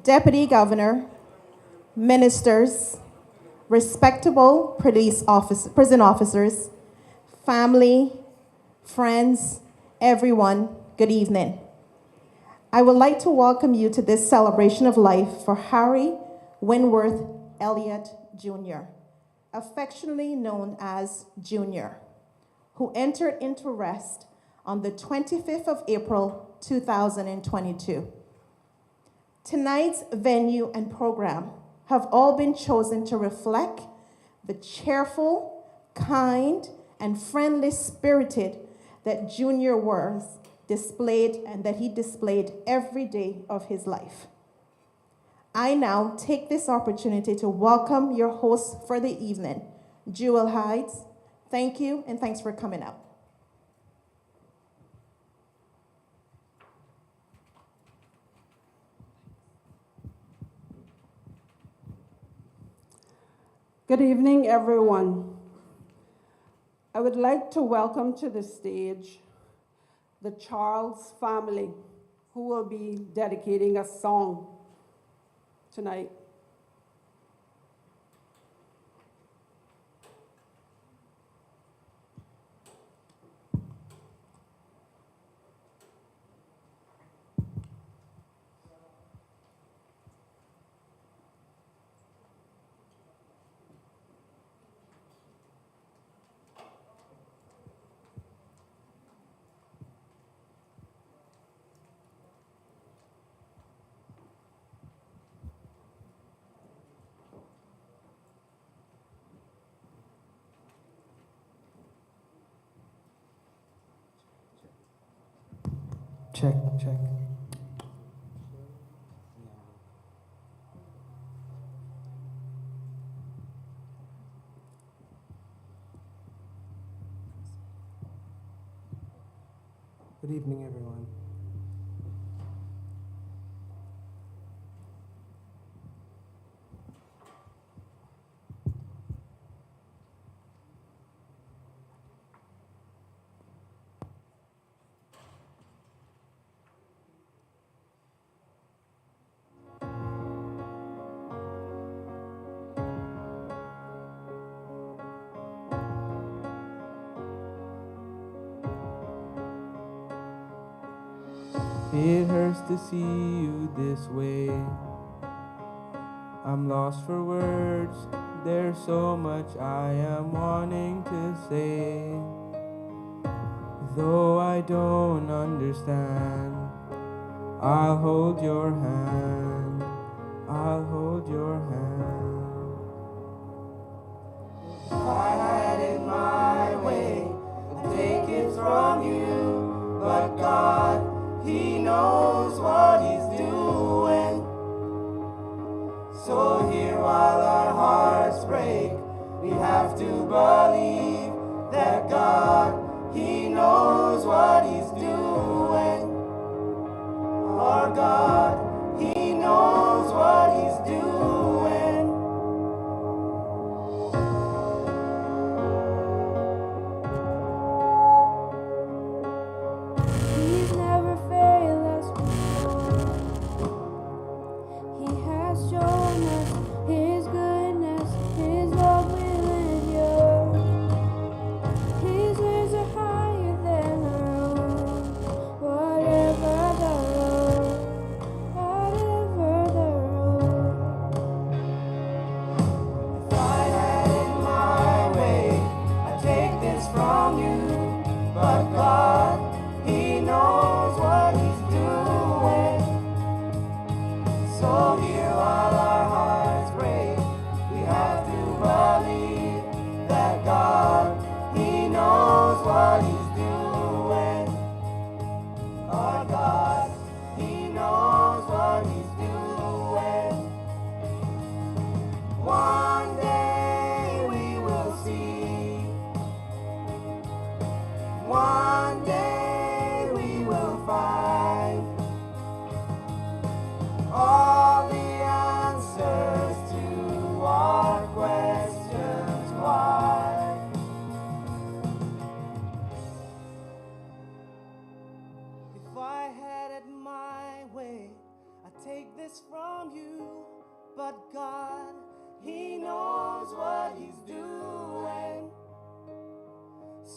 Deputy Governor, ministers, respectable prison officers, family, friends, everyone, good evening. I would like to welcome you to this celebration of life for Harry Wentworth Elliott Junior, affectionately known as Junior, who entered into rest on the 25th of April, 2022. Tonight's venue and program have all been chosen to reflect the cheerful, kind, and friendly-spirited that Junior was displayed and that he displayed every day of his life. I now take this opportunity to welcome your host for the evening, Jewel Hides. Thank you, and thanks for coming out. Good evening, everyone. I would like to welcome to the stage the Charles family, who will be dedicating a song tonight. Check, check. Good evening, everyone. It hurts to see you this way. I'm lost for words. There's so much I am wanting to say. Though I don't understand, I'll hold your hand. I'll hold your hand. If I had it my way, I'd take it from you. But God, He knows what He's doing. So here while our hearts break, we have to believe that God, He knows what He's doing. Our God, He knows what He's doing. He's never failed us before. He has shown us His goodness, His love will endure.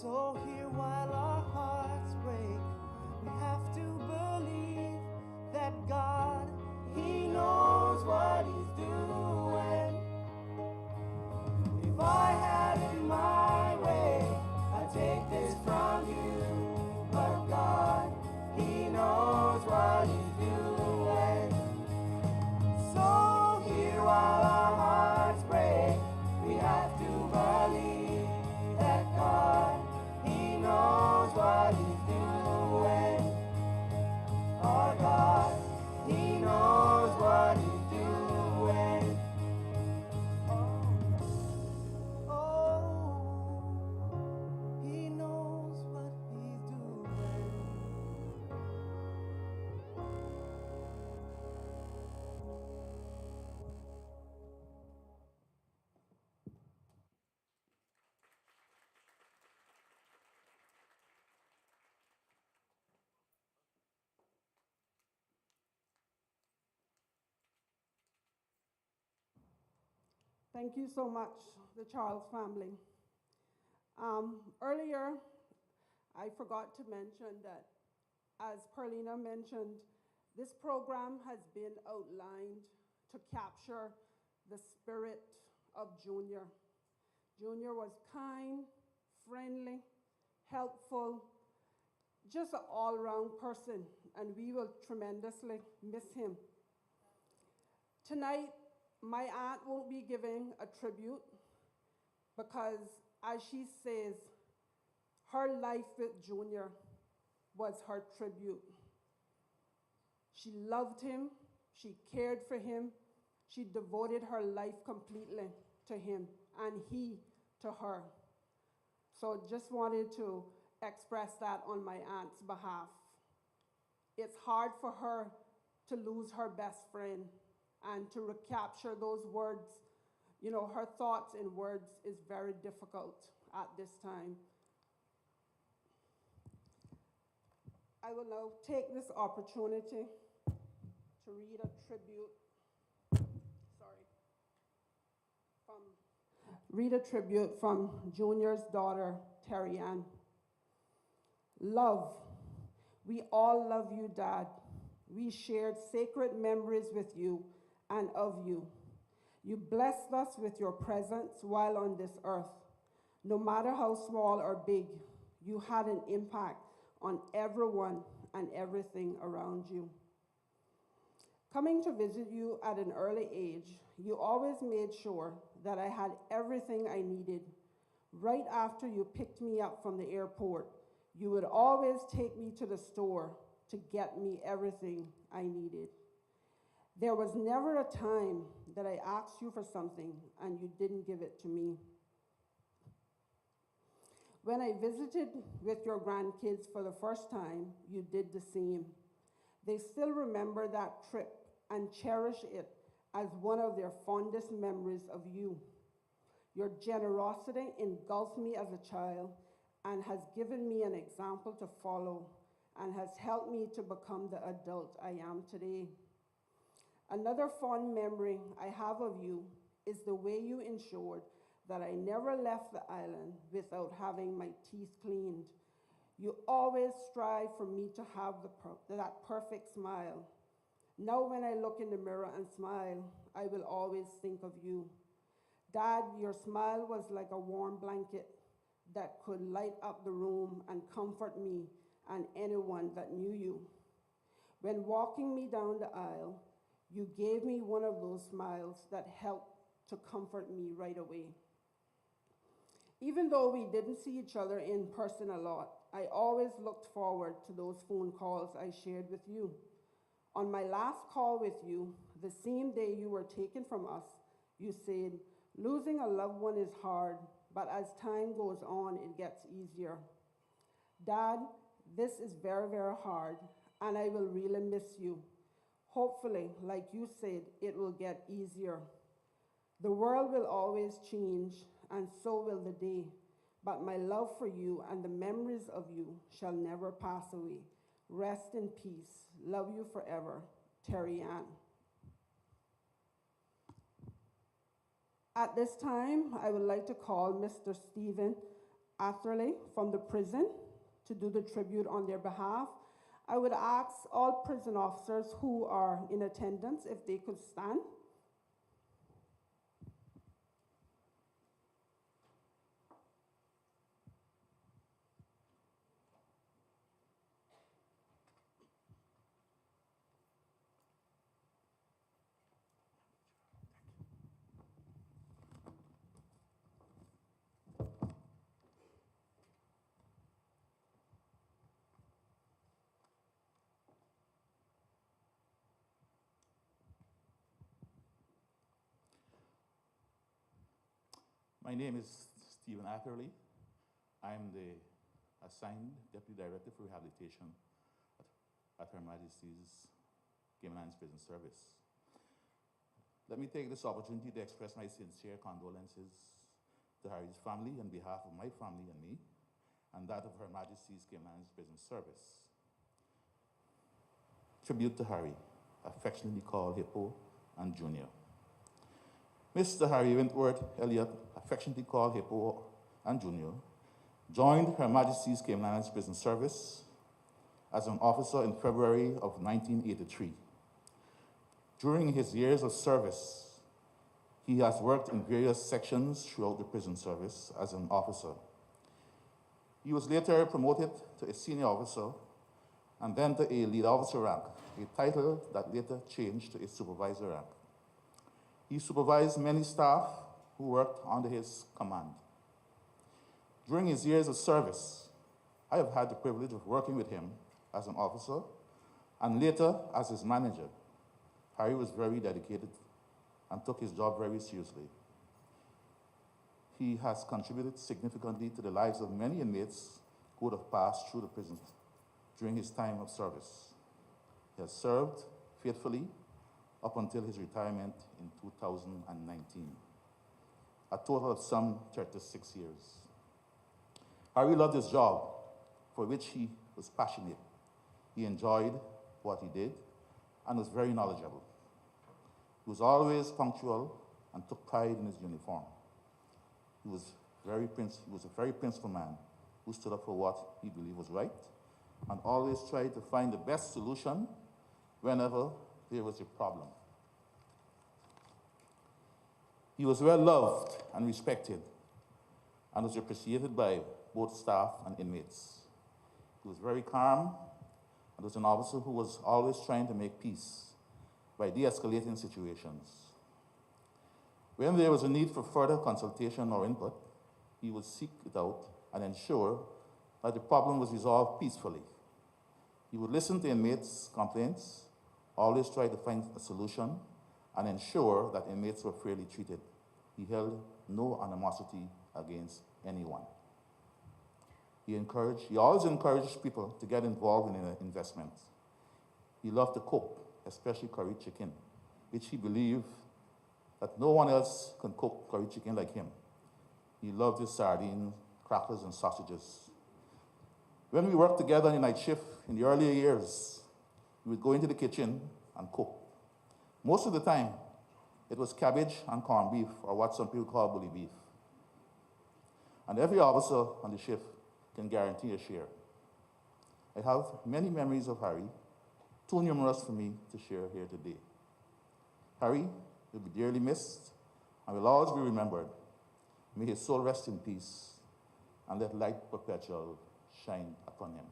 So here while our hearts break, we have to believe that God, He knows what He's doing. If I had it my way, I'd take this from you. But God, He knows what He's doing. So here while our hearts break, we have to believe that God, He knows what He's doing. Our God, He knows what He's doing. Oh, He knows what He's doing. Thank you so much, the Charles family. Earlier, I forgot to mention that, as Perlina mentioned, this program has been outlined to capture the spirit of Junior. Junior was kind, friendly, helpful, just an all-round person, and we will tremendously miss him. Tonight, my aunt won't be giving a tribute because, as she says, her life with Junior was her tribute. She loved him, she cared for him, she devoted her life completely to him, and he to her. So just wanted to express that on my aunt's behalf. It's hard for her to lose her best friend, and to recapture those words, her thoughts in words is very difficult at this time. I will now take this opportunity to read a tribute, from Junior's daughter, Terry Ann. Love. We all love you, Dad. We shared sacred memories with you and of you. You blessed us with your presence while on this earth. No matter how small or big, you had an impact on everyone and everything around you. Coming to visit you at an early age, you always made sure that I had everything I needed. Right after you picked me up from the airport, you would always take me to the store to get me everything I needed. There was never a time that I asked you for something and you didn't give it to me. When I visited with your grandkids for the first time, you did the same. They still remember that trip and cherish it as one of their fondest memories of you. Your generosity engulfed me as a child and has given me an example to follow and has helped me to become the adult I am today. Another fond memory I have of you is the way you ensured that I never left the island without having my teeth cleaned. You always strive for me to have that perfect smile. Now when I look in the mirror and smile, I will always think of you. Dad, your smile was like a warm blanket that could light up the room and comfort me and anyone that knew you. When walking me down the aisle, you gave me one of those smiles that helped to comfort me right away. Even though we didn't see each other in person a lot, I always looked forward to those phone calls I shared with you. On my last call with you, the same day you were taken from us, you said, "Losing a loved one is hard, but as time goes on, it gets easier." Dad, this is very, very hard, and I will really miss you. Hopefully, like you said, it will get easier. The world will always change, and so will the day, but my love for you and the memories of you shall never pass away. Rest in peace. Love you forever. Terry Ann. At this time, I would like to call Mr. Stephen Atherley from the prison to do the tribute on their behalf. I would ask all prison officers who are in attendance if they could stand. My name is Stephen Atherley. I'm the assigned Deputy Director for Rehabilitation at Her Majesty's Cayman Islands Prison Service. Let me take this opportunity to express my sincere condolences to Harry's family on behalf of my family and me, and that of Her Majesty's Cayman Islands Prison Service. Tribute to Harry, affectionately called Hippo and Junior. Mr. Harry Wentworth Elliott, affectionately called Hippo and Junior, joined Her Majesty's Cayman Islands Prison Service as an officer in February of 1983. During his years of service, he has worked in various sections throughout the prison service as an officer. He was later promoted to a senior officer and then to a lead officer rank, a title that later changed to a supervisor rank. He supervised many staff who worked under his command. During his years of service, I have had the privilege of working with him as an officer and later as his manager. Harry was very dedicated and took his job very seriously. He has contributed significantly to the lives of many inmates who would have passed through the prison during his time of service. He has served faithfully up until his retirement in 2019, a total of some 36 years. Harry loved his job, for which he was passionate. He enjoyed what he did and was very knowledgeable. He was always punctual and took pride in his uniform. He was a very principled man who stood up for what he believed was right and always tried to find the best solution whenever there was a problem. He was well loved and respected and was appreciated by both staff and inmates. He was very calm and was an officer who was always trying to make peace by de-escalating situations. When there was a need for further consultation or input, he would seek it out and ensure that the problem was resolved peacefully. He would listen to inmates' complaints, always try to find a solution, and ensure that inmates were fairly treated. He held no animosity against anyone. He always encouraged people to get involved in investments. He loved to cook, especially curry chicken, which he believed that no one else can cook curry chicken like him. He loved his sardines, crackers, and sausages. When we worked together in the night shift in the earlier years, we would go into the kitchen and cook. Most of the time, it was cabbage and corned beef, or what some people call bully beef. And every officer on the shift can guarantee a share. I have many memories of Harry, too numerous for me to share here today. Harry will be dearly missed and will always be remembered. May his soul rest in peace, and let light perpetual shine upon him.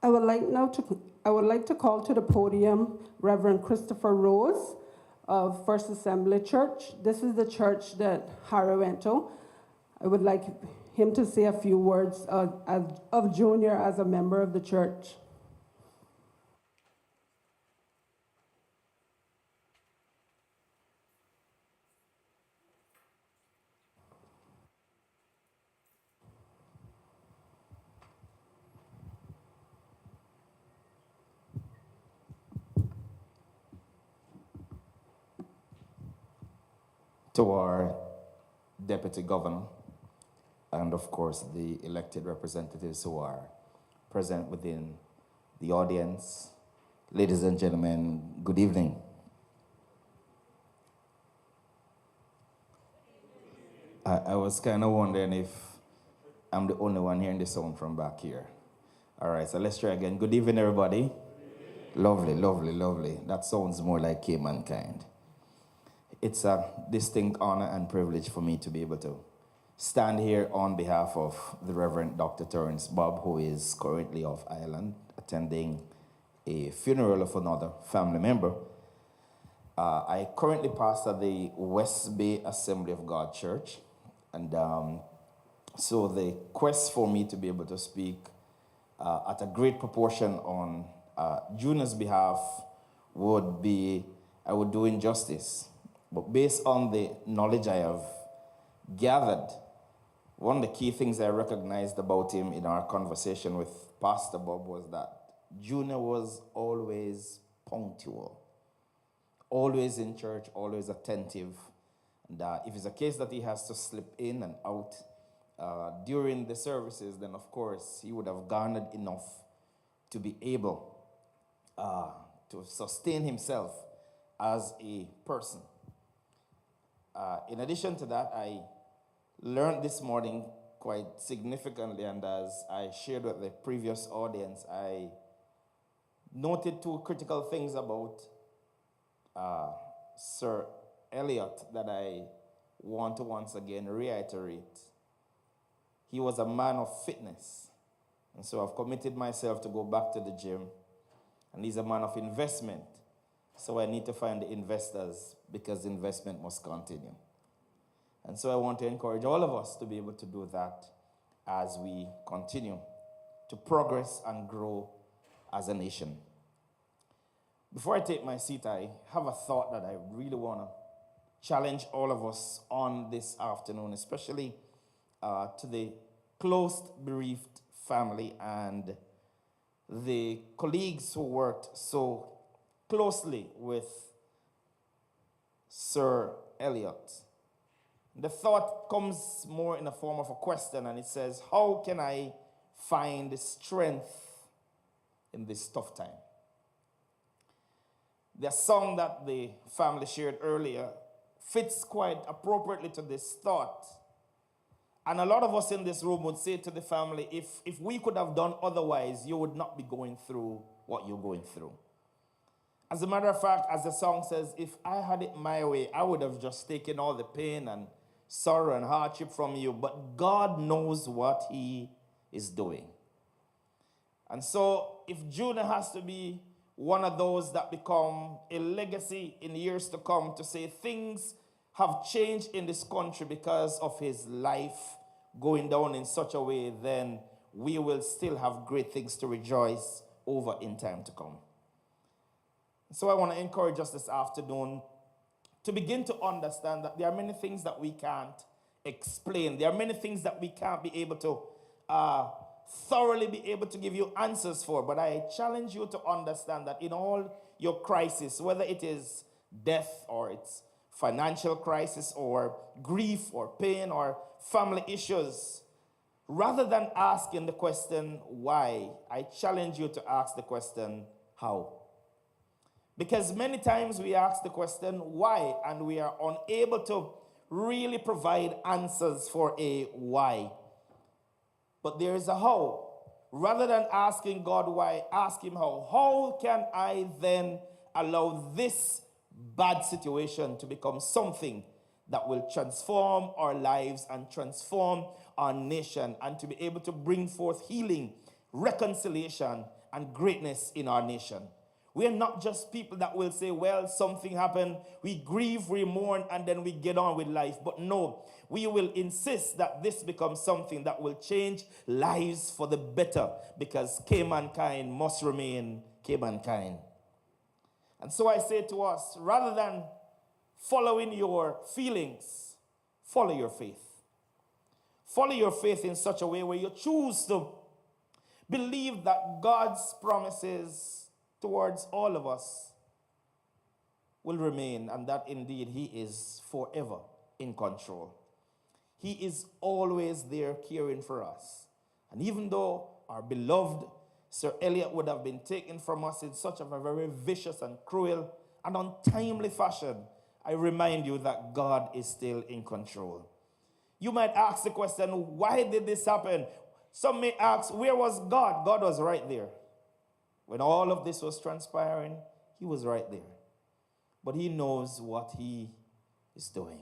I would like to call to the podium Reverend Christopher Rose of First Assembly Church. This is the church that Harry went to. I would like him to say a few words of Junior as a member of the church. to our Deputy Governor, and of course the elected representatives who are present within the audience. Ladies and gentlemen, good evening. I was kind of wondering if I'm the only one hearing the sound from back here. All right, so let's try again. Good evening, everybody. Lovely, lovely, lovely. That sounds more like Mankind. It's a distinct honor and privilege for me to be able to stand here on behalf of the Reverend Dr. Terence Bob, who is currently off island, attending a funeral of another family member. I currently pastor the West Bay Assembly of God Church, and so the quest for me to be able to speak at a great proportion on Junior's behalf would be, I would do injustice. But based on the knowledge I have gathered, one of the key things I recognized about him in our conversation with Pastor Bob was that Junior was always punctual, always in church, always attentive. And if it's a case that he has to slip in and out during the services, then of course he would have garnered enough to be able to sustain himself as a person. In addition to that, I learned this morning quite significantly, and as I shared with the previous audience, I noted two critical things about Sir Elliott that I want to once again reiterate. He was a man of fitness, and so I've committed myself to go back to the gym, and he's a man of investment, so I need to find the investors because investment must continue. And so I want to encourage all of us to be able to do that as we continue to progress and grow as a nation. Before I take my seat, I have a thought that I really want to challenge all of us on this afternoon, especially to the close bereaved family and the colleagues who worked so closely with Sir Elliott. The thought comes more in the form of a question, and it says, how can I find strength in this tough time? The song that the family shared earlier fits quite appropriately to this thought. And a lot of us in this room would say to the family, if we could have done otherwise, you would not be going through what you're going through. As a matter of fact, as the song says, if I had it my way, I would have just taken all the pain and sorrow and hardship from you. But God knows what he is doing. And so if Junior has to be one of those that become a legacy in years to come to say things have changed in this country because of his life going down in such a way, then we will still have great things to rejoice over in time to come. So I want to encourage us this afternoon to begin to understand that there are many things that we can't explain. There are many things that we can't be able to thoroughly be able to give you answers for. But I challenge you to understand that in all your crisis, whether it is death or it's financial crisis or grief or pain or family issues, rather than asking the question why, I challenge you to ask the question how. Because many times we ask the question why and we are unable to really provide answers for a why. But there is a how. Rather than asking God why, ask him how. How can I then allow this bad situation to become something that will transform our lives and transform our nation and to be able to bring forth healing, reconciliation, and greatness in our nation? We are not just people that will say, well, something happened, we grieve, we mourn, and then we get on with life. But no, we will insist that this becomes something that will change lives for the better, because mankind must remain mankind. And so I say to us, rather than following your feelings, follow your faith. Follow your faith in such a way where you choose to believe that God's promises towards all of us will remain, and that indeed he is forever in control. He is always there caring for us. And even though our beloved Sir Elliot would have been taken from us in such a very vicious and cruel and untimely fashion, I remind you that God is still in control. You might ask the question, why did this happen? Some may ask, where was God? God was right there. When all of this was transpiring, he was right there. But he knows what he is doing.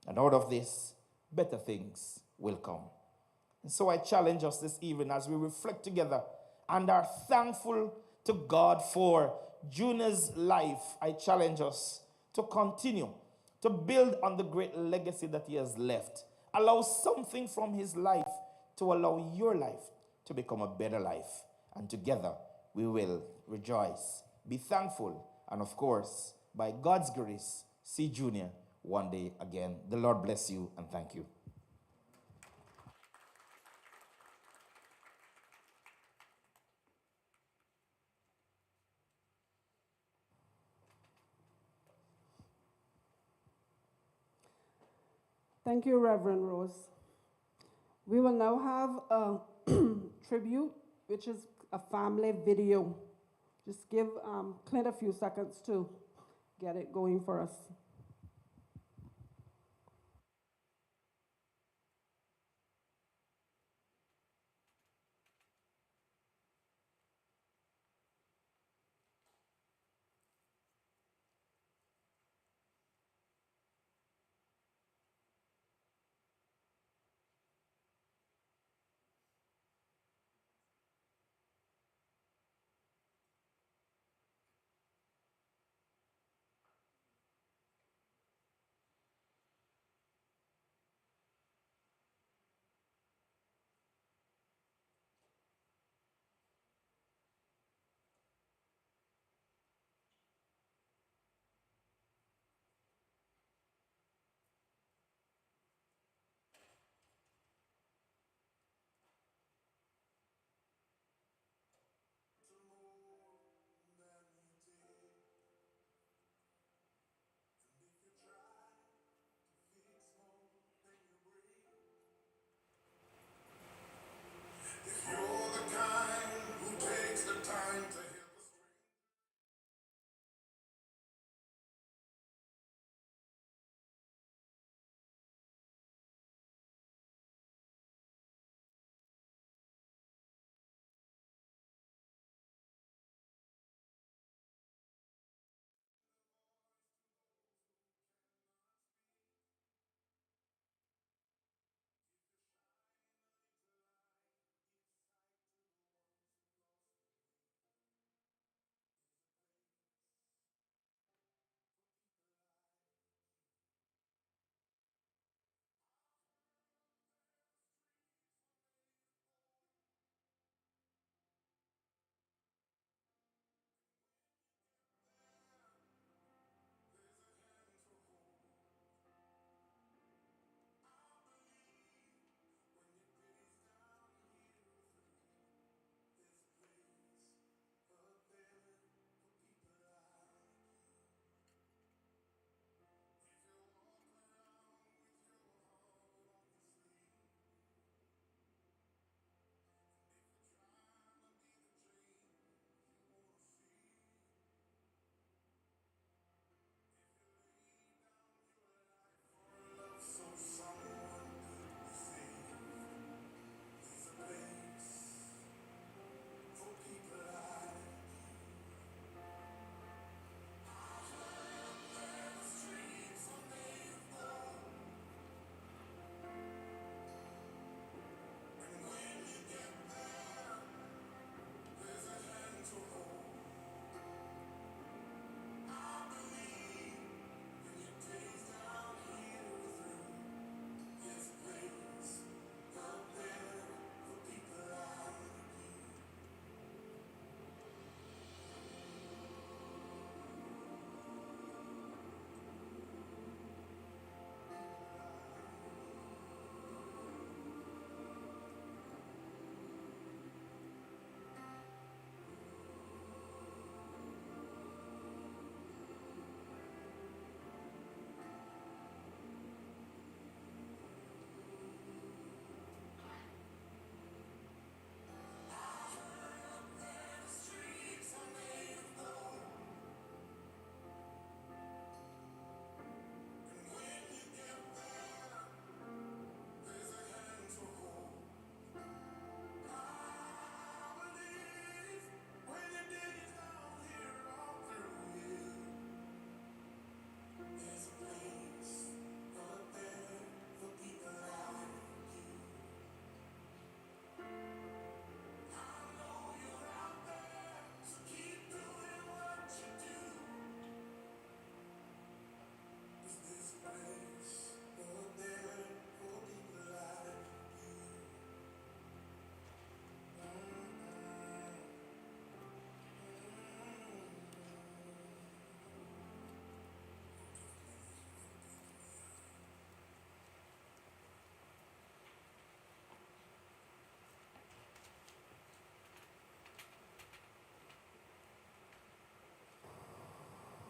And out of this, better things will come. And so I challenge us this evening as we reflect together and are thankful to God for Junior's life. I challenge us to continue to build on the great legacy that he has left. Allow something from his life to allow your life to become a better life. And together we will rejoice, be thankful, and of course, by God's grace, see Junior one day again. The Lord bless you and thank you. Thank you, Reverend Rose. We will now have a tribute, which is a family video. Just give Clint a few seconds to get it going for us.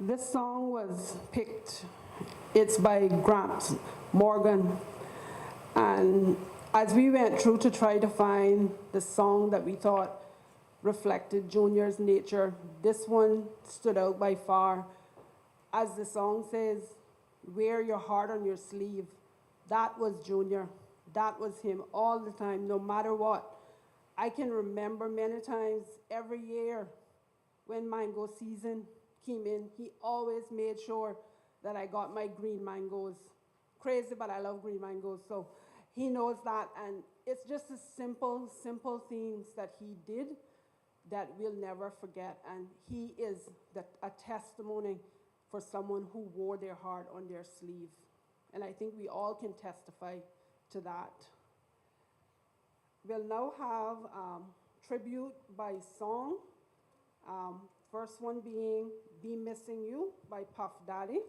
This song was picked, it's by Gramps Morgan. And as we went through to try to find the song that we thought reflected Junior's nature, this one stood out by far. As the song says, wear your heart on your sleeve. That was Junior. That was him all the time, no matter what. I can remember many times every year when mango season came in, he always made sure that I got my green mangoes. Crazy, but I love green mangoes, so he knows that. And it's just the simple, simple things that he did that we'll never forget. And he is a testimony for someone who wore their heart on their sleeve. And I think we all can testify to that. We'll now have tribute by song. First one being Be Missing You by Puff Daddy.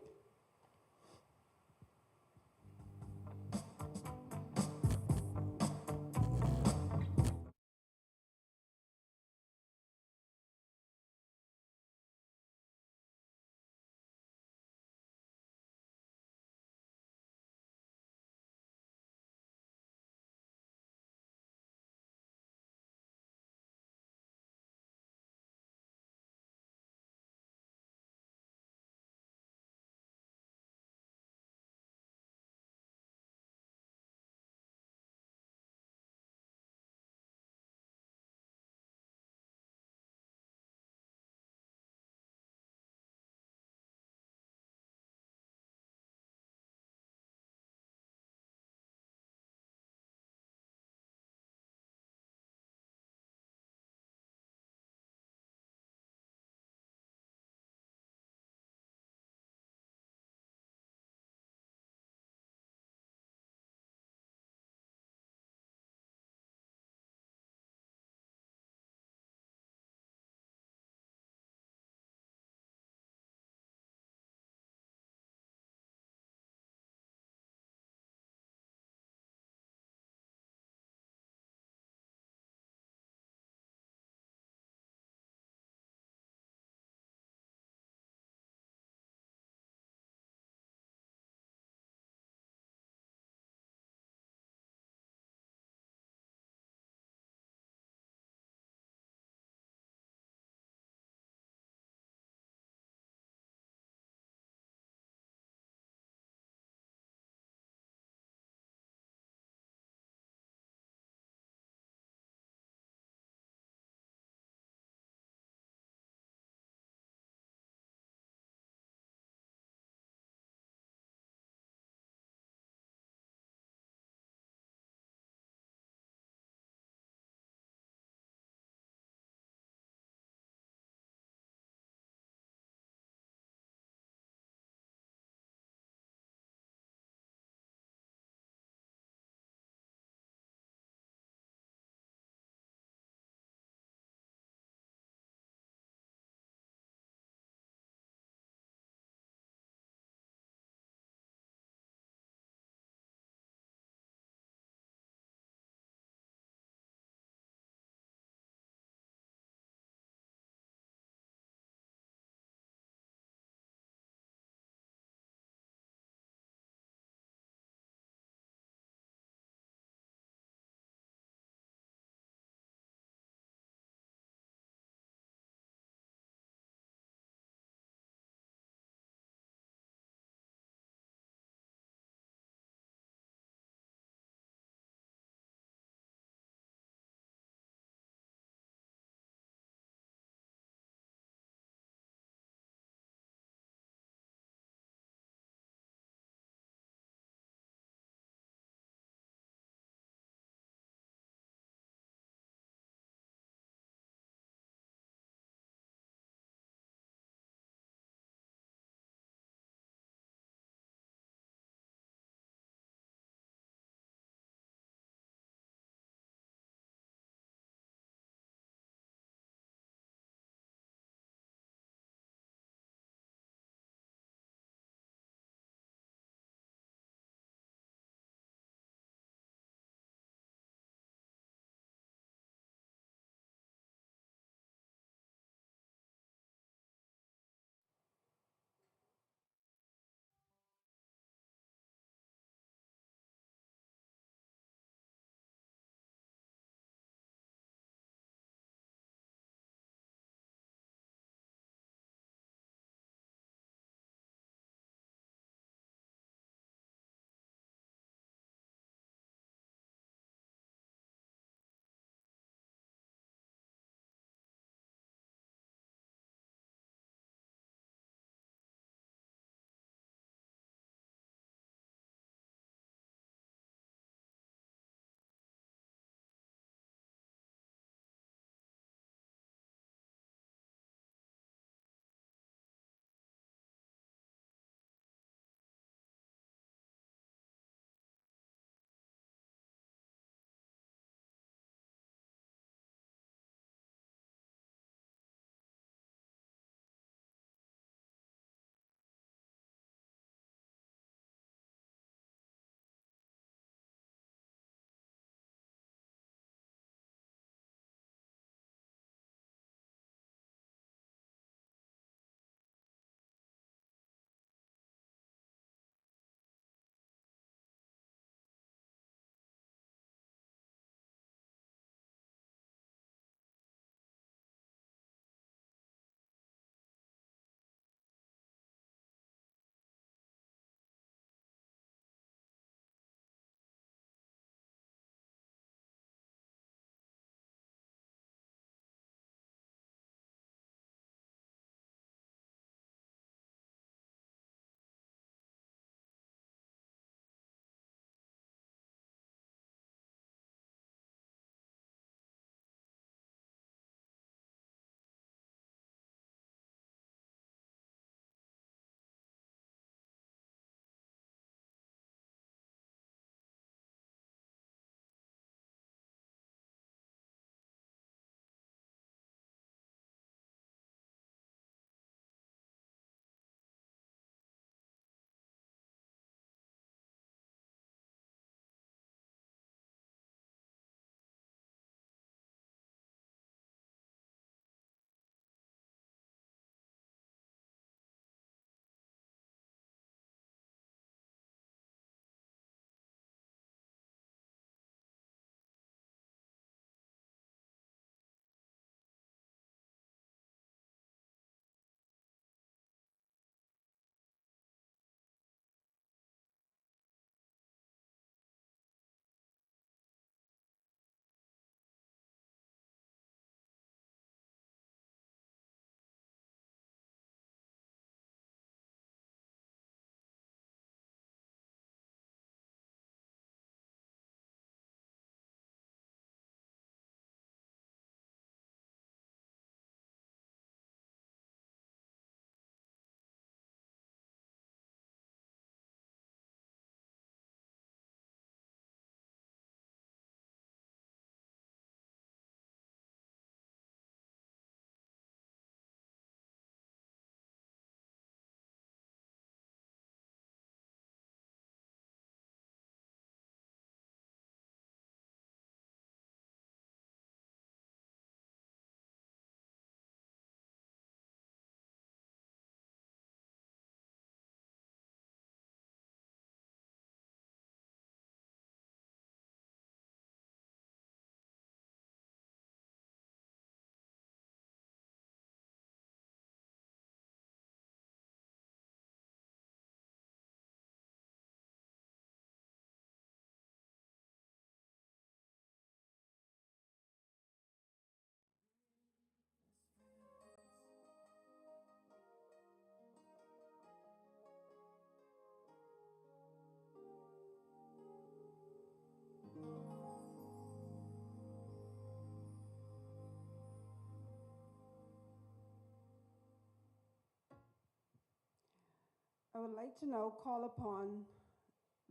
I would like to now call upon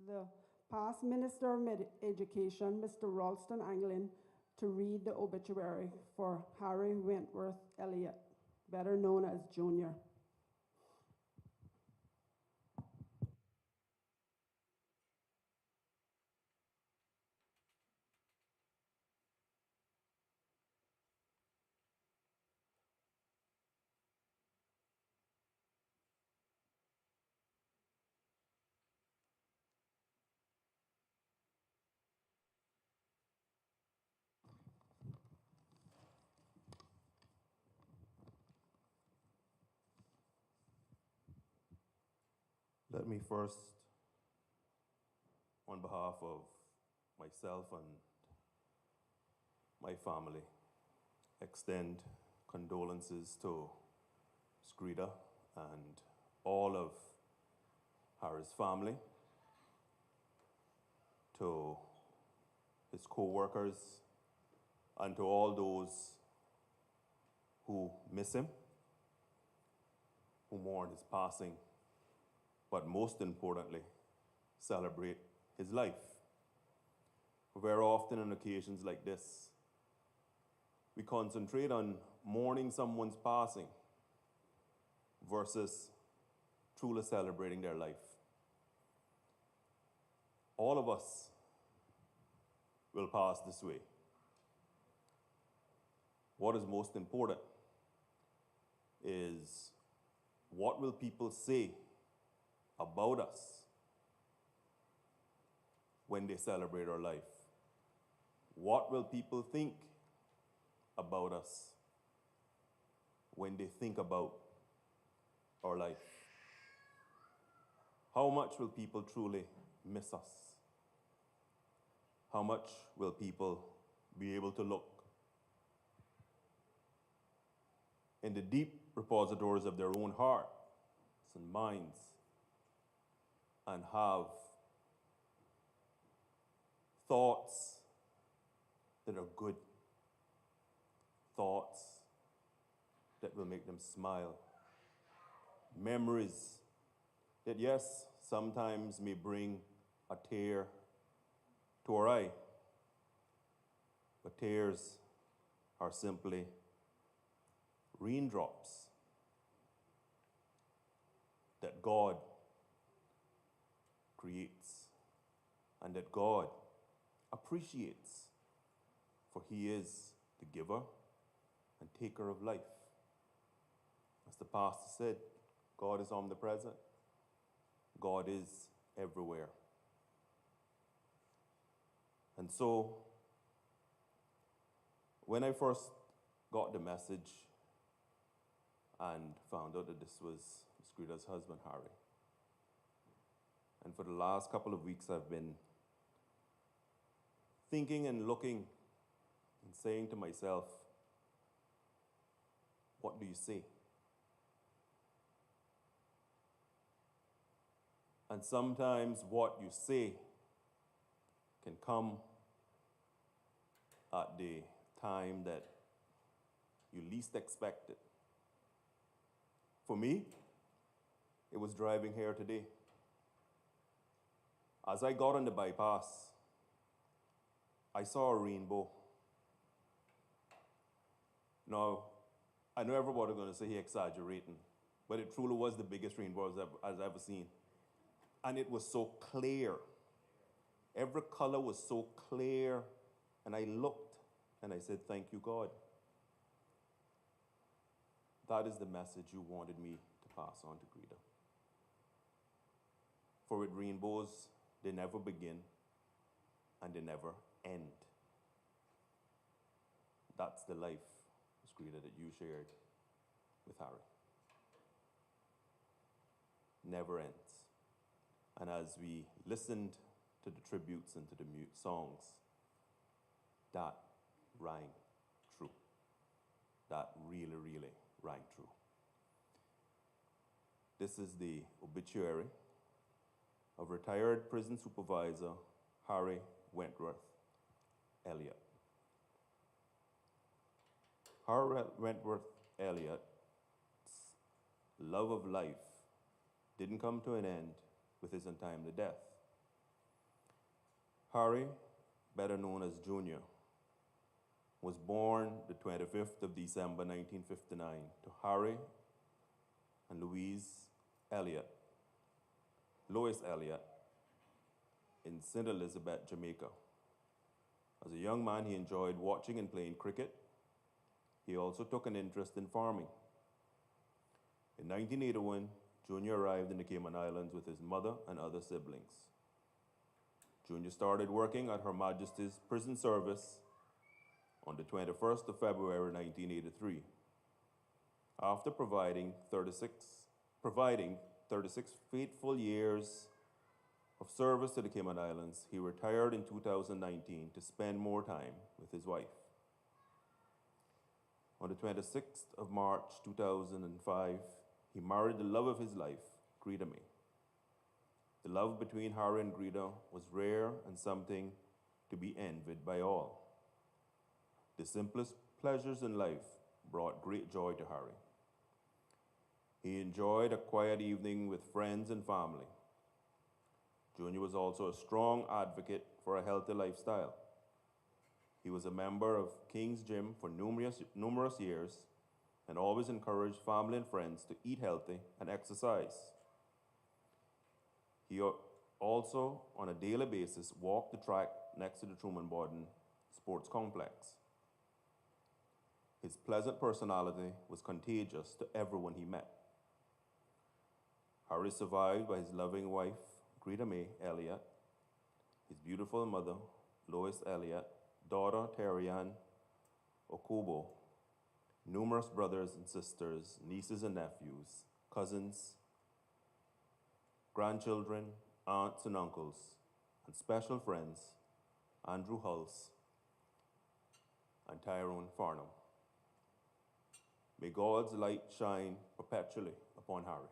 the past Minister of Education, Mr. Ralston Anglin, to read the obituary for Harry Wentworth Elliott, better known as Junior. Let me first, on behalf of myself and my family, extend condolences to Skrida and all of Harry's family, to his co-workers, and to all those who miss him, who mourn his passing, but most importantly, celebrate his life. Very often on occasions like this, we concentrate on mourning someone's passing versus truly celebrating their life. All of us will pass this way. What is most important is, what will people say about us when they celebrate our life? What will people think about us when they think about our life? How much will people truly miss us? How much will people be able to look in the deep repositories of their own hearts and minds and have thoughts that are good, thoughts that will make them smile, memories that, yes, sometimes may bring a tear to our eye, but tears are simply raindrops that God creates and that God appreciates, for He is the giver and taker of life. As the pastor said, God is omnipresent. God is everywhere. And so, when I first got the message and found out that this was Skrida's husband, Harry, and for the last couple of weeks I've been thinking and looking and saying to myself, what do you say? And sometimes what you say can come at the time that you least expect it. For me, it was driving here today. As I got on the bypass, I saw a rainbow. Now, I know everybody's going to say he exaggerating, but it truly was the biggest rainbow I've ever seen. And it was so clear. Every color was so clear. And I looked and I said, thank you, God. That is the message you wanted me to pass on to Greta. For with rainbows, they never begin and they never end. That's the life, Greta, that you shared with Harry. Never ends. And as we listened to the tributes and to the songs, that rang true. That really, really rang true. This is the obituary of retired prison supervisor Harry Wentworth Elliott. Harry Wentworth Elliott's love of life didn't come to an end with his untimely death. Harry, better known as Junior, was born the 25th of December 1959 to Harry and Lois Elliott in St. Elizabeth, Jamaica. As a young man, he enjoyed watching and playing cricket. He also took an interest in farming. In 1981, Junior arrived in the Cayman Islands with his mother and other siblings. Junior started working at Her Majesty's Prison Service on the 21st of February 1983. After providing 36 faithful years of service to the Cayman Islands, he retired in 2019 to spend more time with his wife. On the 26th of March 2005, he married the love of his life, Greta May. The love between Harry and Greta was rare and something to be envied by all. The simplest pleasures in life brought great joy to Harry. He enjoyed a quiet evening with friends and family. Junior was also a strong advocate for a healthy lifestyle. He was a member of King's Gym for numerous years and always encouraged family and friends to eat healthy and exercise. He also, on a daily basis, walked the track next to the Truman Borden Sports Complex. His pleasant personality was contagious to everyone he met. Harry is survived by his loving wife, Greta May Elliott, his beautiful mother, Lois Elliott, daughter, Terry-Ann Okubo, numerous brothers and sisters, nieces and nephews, cousins, grandchildren, aunts and uncles, and special friends, Andrew Hulse and Tyrone Farnham. May God's light shine perpetually upon Harry.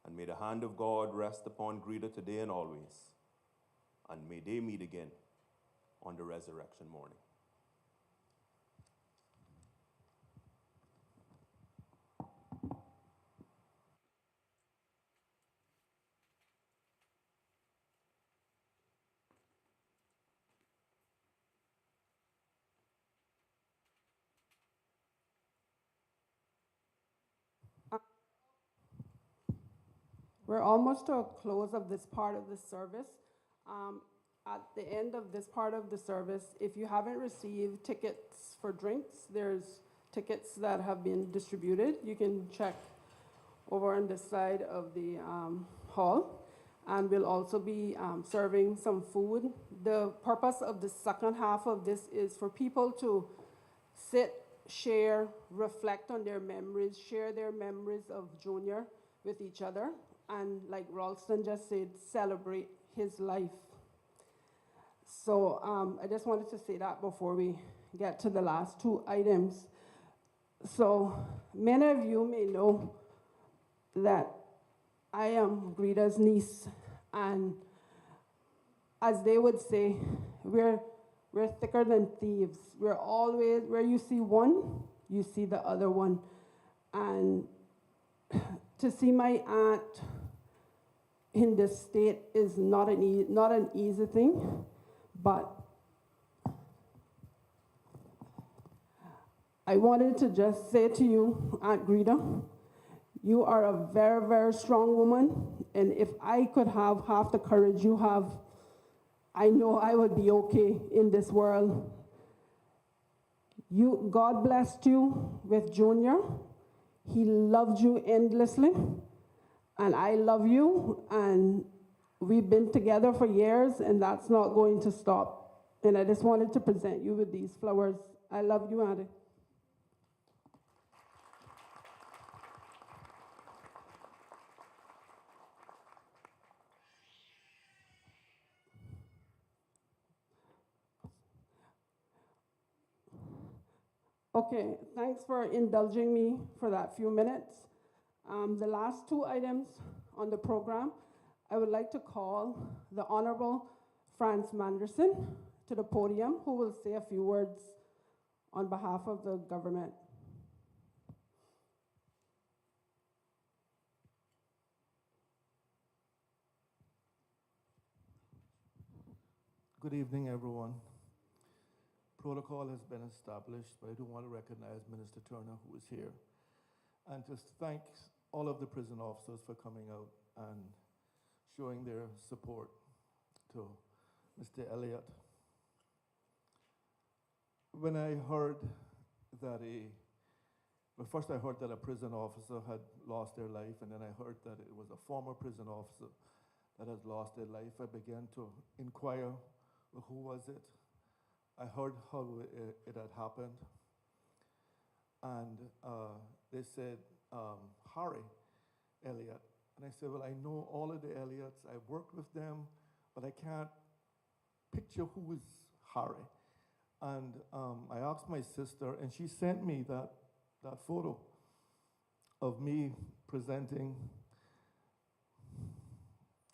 And may the hand of God rest upon Greta today and always. And may they meet again on the resurrection morning. We're almost to a close of this part of the service. At the end of this part of the service, if you haven't received tickets for drinks, there's tickets that have been distributed. You can check over on this side of the hall. And we'll also be serving some food. The purpose of the second half of this is for people to sit, share, reflect on their memories, share their memories of Junior with each other, and like Ralston just said, celebrate his life. So I just wanted to say that before we get to the last two items. So many of you may know that I am Greta's niece, and as they would say, we're thicker than thieves. We're always, where you see one, you see the other one. And to see my aunt in this state is not an easy thing, but I wanted to just say to you, Aunt Greta, you are a very, very strong woman, and if I could have half the courage you have, I know I would be okay in this world. God blessed you with Junior. He loved you endlessly, and I love you, and we've been together for years, and that's not going to stop. And I just wanted to present you with these flowers. I love you, Auntie. Okay, thanks for indulging me for that few minutes. The last two items on the program, I would like to call the Honorable Franz Manderson to the podium, who will say a few words on behalf of the government. Good evening, everyone. Protocol has been established, but I do want to recognize Minister Turner, who is here, and just thank all of the prison officers for coming out and showing their support to Mr. Elliott. When I heard that first I heard that a prison officer had lost their life, and then I heard that it was a former prison officer that had lost their life. I began to inquire, well, who was it? I heard how it had happened, and they said, Harry Elliott. And I said, well, I know all of the Elliots, I've worked with them, but I can't picture who is Harry. And I asked my sister, and she sent me that photo of me presenting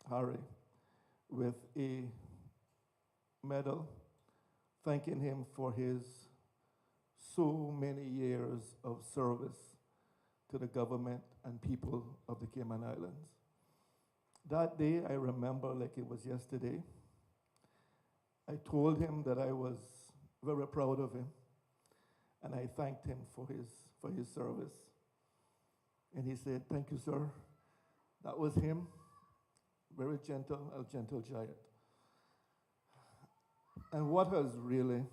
Harry with a medal, thanking him for his so many years of service to the government and people of the Cayman Islands. That day, I remember like it was yesterday. I told him that I was very proud of him, and I thanked him for his service. And he said, thank you, sir. That was him, very gentle, a gentle giant. And what has really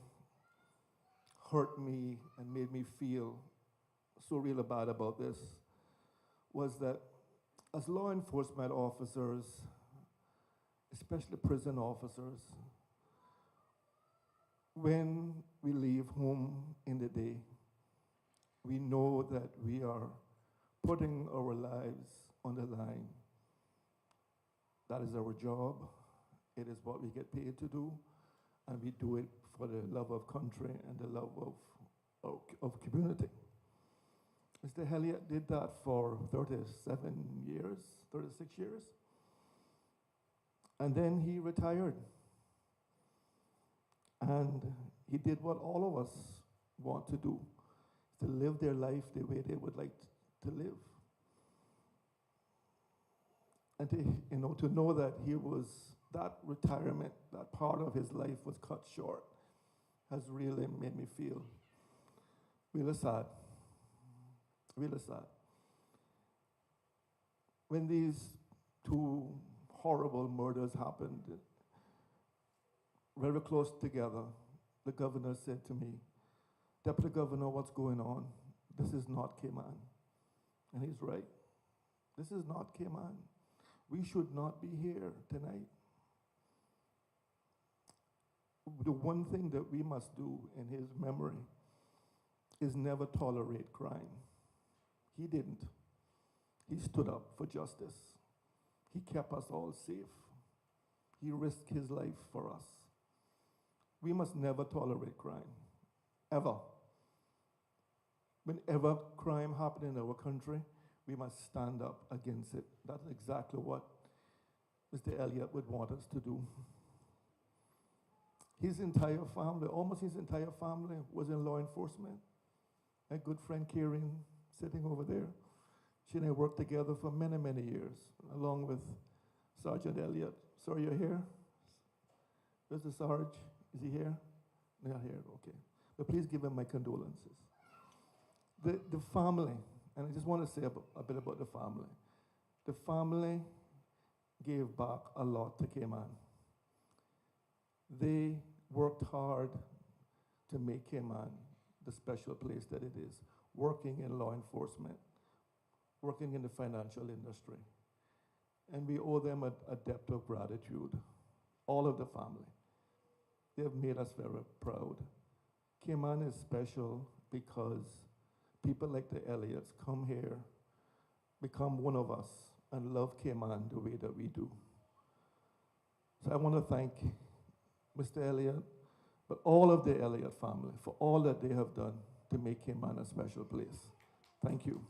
hurt me and made me feel so really bad about this was that as law enforcement officers, especially prison officers, when we leave home in the day, we know that we are putting our lives on the line. That is our job. It is what we get paid to do, and we do it for the love of country and the love of community. Mr. Elliott did that for 37 years, 36 years, and then he retired. And he did what all of us want to do, to live their life the way they would like to live. And to know that that retirement, that part of his life was cut short, has really made me feel really sad, really sad. When these two horrible murders happened, very close together, the governor said to me, Deputy Governor, what's going on? This is not Cayman. And he's right. This is not Cayman. We should not be here tonight. The one thing that we must do in his memory is never tolerate crime. He didn't. He stood up for justice. He kept us all safe. He risked his life for us. We must never tolerate crime, ever. Whenever crime happens in our country, we must stand up against it. That's exactly what Mr. Elliott would want us to do. His entire family, almost his entire family, was in law enforcement. My good friend Karen, sitting over there, she and I worked together for many, many years, along with Sergeant Elliott. Sir, you're here? Where's the Sarge? Is he here? Not here, okay. But please give him my condolences. The family, and I just want to say a bit about the family. The family gave back a lot to Cayman. They worked hard to make Cayman the special place that it is, working in law enforcement, working in the financial industry. And we owe them a debt of gratitude, all of the family. They have made us very proud. Cayman is special because people like the Elliots come here, become one of us, and love Cayman the way that we do. So I want to thank Mr. Elliott, but all of the Elliott family for all that they have done to make Cayman a special place. Thank you.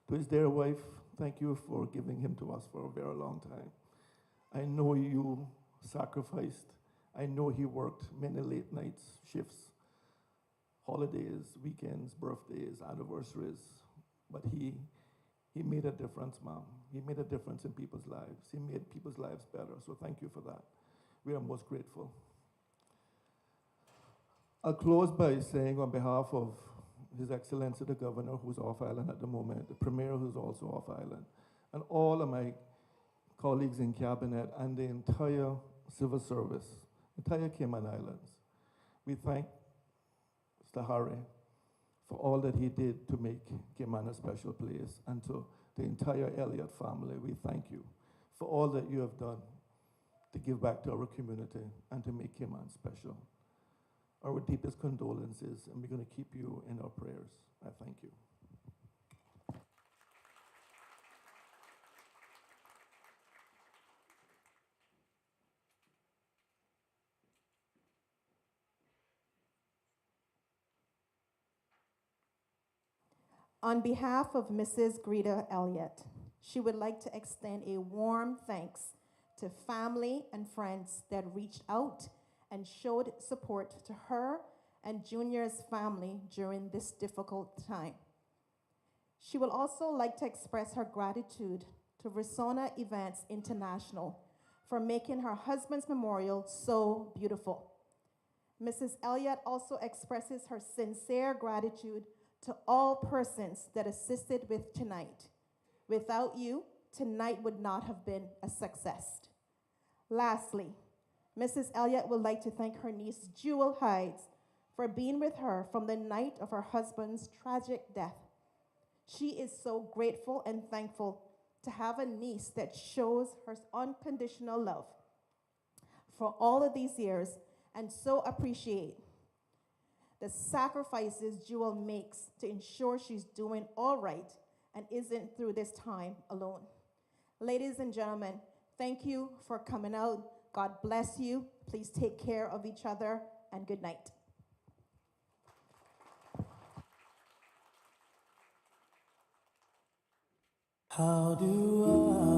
To his dear wife, thank you for giving him to us for a very long time. I know you sacrificed. I know he worked many late nights, shifts, holidays, weekends, birthdays, anniversaries, but he He made a difference, Mom. He made a difference in people's lives. He made people's lives better. So thank you for that. We are most grateful. I'll close by saying on behalf of His Excellency the Governor, who's off island at the moment, the Premier, who's also off island, and all of my colleagues in Cabinet and the entire civil service, entire Cayman Islands, we thank Mr. Harry for all that he did to make Cayman a special place, and to the entire Elliott family, we thank you for all that you have done to give back to our community and to make Cayman special. Our deepest condolences, and we're going to keep you in our prayers. I thank you. On behalf of Mrs. Greta Elliott, she would like to extend a warm thanks to family and friends that reached out and showed support to her and Junior's family during this difficult time. She would also like to express her gratitude to Versona Events International for making her husband's memorial so beautiful. Mrs. Elliott also expresses her sincere gratitude to all persons that assisted with tonight. Without you, tonight would not have been a success. Lastly, Mrs. Elliott would like to thank her niece, Jewel Hides, for being with her from the night of her husband's tragic death. She is so grateful and thankful to have a niece that shows her unconditional love for all of these years, and so appreciate the sacrifices Jewel makes to ensure she's doing all right and isn't through this time alone. Ladies and gentlemen, thank you for coming out. God bless you. Please take care of each other, and good night. How do